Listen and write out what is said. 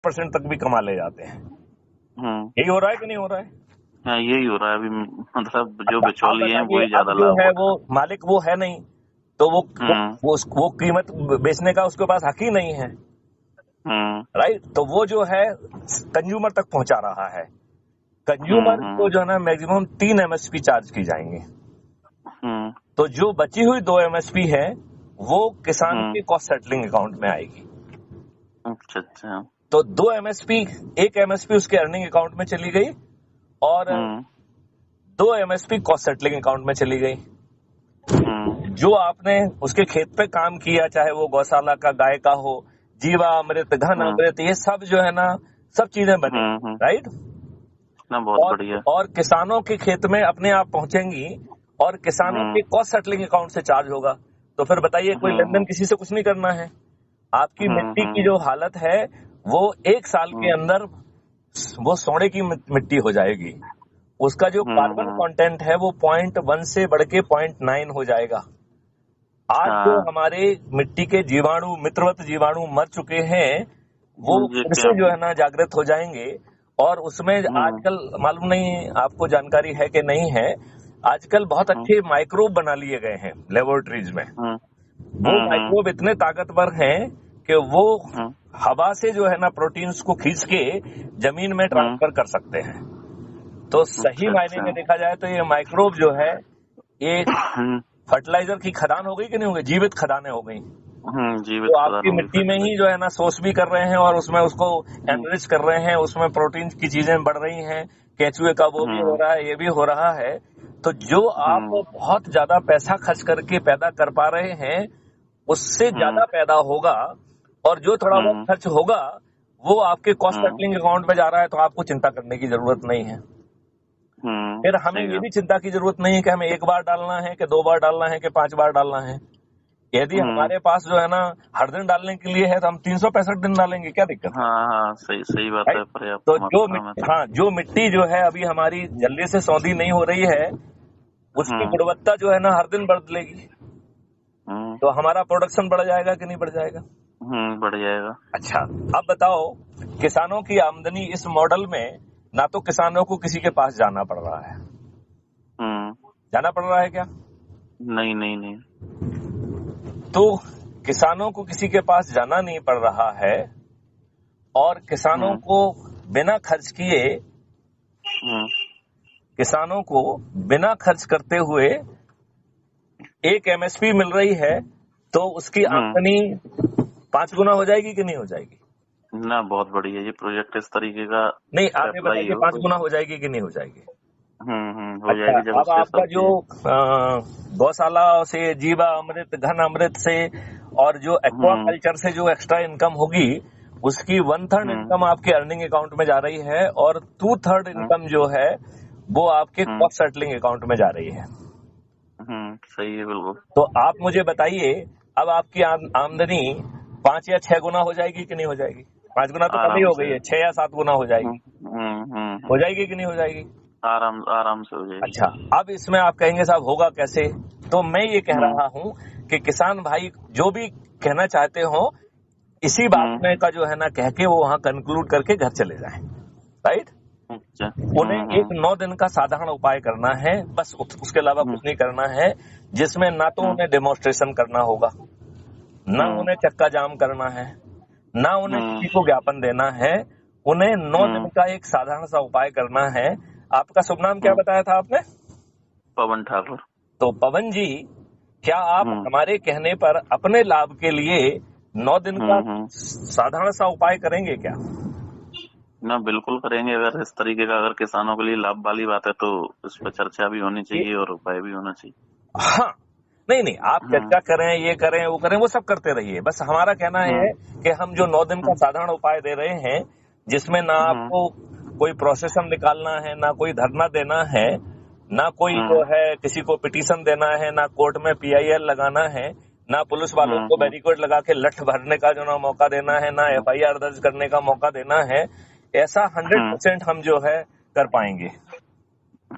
50% तक भी कमा ले जाते हैं। यही हो रहा है कि नहीं हो रहा है? हाँ, यही हो रहा है अभी, मतलब जो अच्छा, बिचौलिए हैं बताइए, वही ज्यादा अब जो लाभ है उठा वो मालिक वो है नहीं, तो वो कीमत बेचने का उसके पास हक ही नहीं है, राइट? तो वो जो है कंज्यूमर तक पहुंचा रहा है। कंज्यूमर को जो है ना मैक्सिमम 3 MSP चार्ज की जाएंगे। तो जो बची हुई 2 MSP है वो किसान के कॉस्ट सेटलिंग अकाउंट में आएगी। अच्छा। तो 2 MSP, 1 MSP उसके अर्निंग अकाउंट में चली गई और 2 MSP कॉस्ट सेटलिंग अकाउंट में चली गई। जो आपने उसके खेत पे काम किया, चाहे वो गौशाला का गाय का हो, जीवा अमृत, घन अमृत, ये सब जो है ना सब चीजें बनी, राइट? बहुत बढ़िया। और किसानों के खेत में अपने आप पहुंचेंगी और किसानों के कॉस्ट सेटलिंग अकाउंट से चार्ज होगा। तो फिर बताइए, कोई लेन देन किसी से कुछ नहीं करना है। आपकी मिट्टी की जो हालत है वो 1 साल के अंदर वो सोने की मिट्टी हो जाएगी। उसका जो कार्बन कंटेंट है वो 0.1 से बढ़ के 0.9 हो जाएगा। आज जो हमारे मिट्टी के जीवाणु, मित्रवत जीवाणु मर चुके हैं, वो फिर से जो है ना जागृत हो जाएंगे। और उसमें आजकल मालूम नहीं आपको जानकारी है कि नहीं है, आजकल बहुत अच्छे माइक्रोब बना लिए गए हैं लेबोरेटरीज में। वो माइक्रोब इतने ताकतवर हैं कि वो हवा से जो है ना प्रोटीन्स को खींच के जमीन में ट्रांसफर कर सकते हैं। तो सही मायने में देखा जाए तो ये माइक्रोब जो है ये फर्टिलाइजर की खदान हो गई कि नहीं हो गई, जीवित खदानें हो गई। जीवित तो आपकी मिट्टी में ही जो है ना सोर्स भी कर रहे हैं और उसमें उसको एनरिच कर रहे हैं, उसमें प्रोटीन की चीजें बढ़ रही हैं, केचुए का वो भी हो रहा है, ये भी हो रहा है। तो जो आप बहुत ज्यादा पैसा खर्च करके पैदा कर पा रहे हैं उससे ज्यादा पैदा होगा, और जो थोड़ा बहुत खर्च होगा वो आपके कॉस्ट सेटलिंग अकाउंट में जा रहा है। तो आपको चिंता करने की जरूरत नहीं है। फिर हमें ये भी चिंता की जरूरत नहीं है कि हमें 1 बार डालना है कि 2 बार डालना है कि 5 बार डालना है। यदि हमारे पास जो है ना हर दिन डालने के लिए है तो हम 365 दिन डालेंगे, क्या दिक्कत है? हाँ, सही बात है। तो जो मिट्टी जो है अभी हमारी जल्दी से सौंधी नहीं हो रही है, उसकी गुणवत्ता जो है ना हर दिन बदलेगी। तो हमारा प्रोडक्शन बढ़ जाएगा कि नहीं बढ़ जाएगा? बढ़ जाएगा। अच्छा, अब बताओ, किसानों की आमदनी इस मॉडल में ना तो किसानों को किसी के पास जाना पड़ रहा है। जाना पड़ रहा है क्या? नहीं। तो किसानों को किसी के पास जाना नहीं पड़ रहा है और किसानों को बिना खर्च किए, किसानों को बिना खर्च करते हुए 1 MSP मिल रही है, तो उसकी आमदनी 5 गुना हो जाएगी कि नहीं हो जाएगी? ना, बहुत बढ़िया ये प्रोजेक्ट इस तरीके का। नहीं, आप ये बताइए 5 गुना हो जाएगी कि नहीं हो जाएगी? हो जाएगी। जब अब आपका जो गौशाला से, जीवा अमृत, घन अमृत से और जो एक्वाकल्चर से जो एक्स्ट्रा इनकम होगी उसकी 1/3 इनकम आपके अर्निंग अकाउंट में जा रही है और 2/3 इनकम जो है वो आपके कॉस्ट सेटलिंग अकाउंट में जा रही है। सही है, बिल्कुल। तो आप मुझे बताइए, अब आपकी आमदनी 5 या 6 गुना हो जाएगी कि नहीं हो जाएगी? 5 गुना तो कम ही हो गई है, 6 या 7 गुना हो जाएगी। हो जाएगी कि नहीं हो जाएगी? आराम से हो जाएगी। अच्छा, अब इसमें आप कहेंगे साहब होगा कैसे? तो मैं ये कह रहा हूँ कि किसान भाई जो भी कहना चाहते हो इसी बात में का जो है ना कह के वो वहाँ कंक्लूड करके घर चले जाएं, राइट? उन्हें एक 9 दिन का साधारण उपाय करना है, बस उसके अलावा कुछ नहीं करना है, जिसमें ना तो उन्हें डेमोन्स्ट्रेशन करना होगा, ना उन्हें चक्का जाम करना है, ना उन्हें किसी को ज्ञापन देना है। उन्हें 9 दिन का एक साधारण सा उपाय करना है। आपका शुभ नाम क्या बताया था आपने? पवन ठाकुर। तो पवन जी, क्या आप हमारे कहने पर अपने लाभ के लिए 9 दिन का साधारण सा उपाय करेंगे क्या? ना, बिल्कुल करेंगे। अगर इस तरीके का अगर किसानों के लिए लाभ वाली बात है तो इस पर चर्चा भी होनी चाहिए और उपाय भी होना चाहिए। हाँ, नहीं, आप चर्चा करें, ये करें, वो करें, वो सब करते रहिए। बस हमारा कहना है कि हम जो 9 दिन का साधारण उपाय दे रहे हैं, जिसमें ना आपको कोई प्रोसेसन निकालना है, ना कोई धरना देना है, ना कोई जो है किसी को पिटीशन देना है, ना कोर्ट में PIL लगाना है, ना पुलिस वालों को बैरिकेड लगा के लठ भरने का जो ना मौका देना है, ना FIR दर्ज करने का मौका देना है। ऐसा 100% हम जो है कर पाएंगे।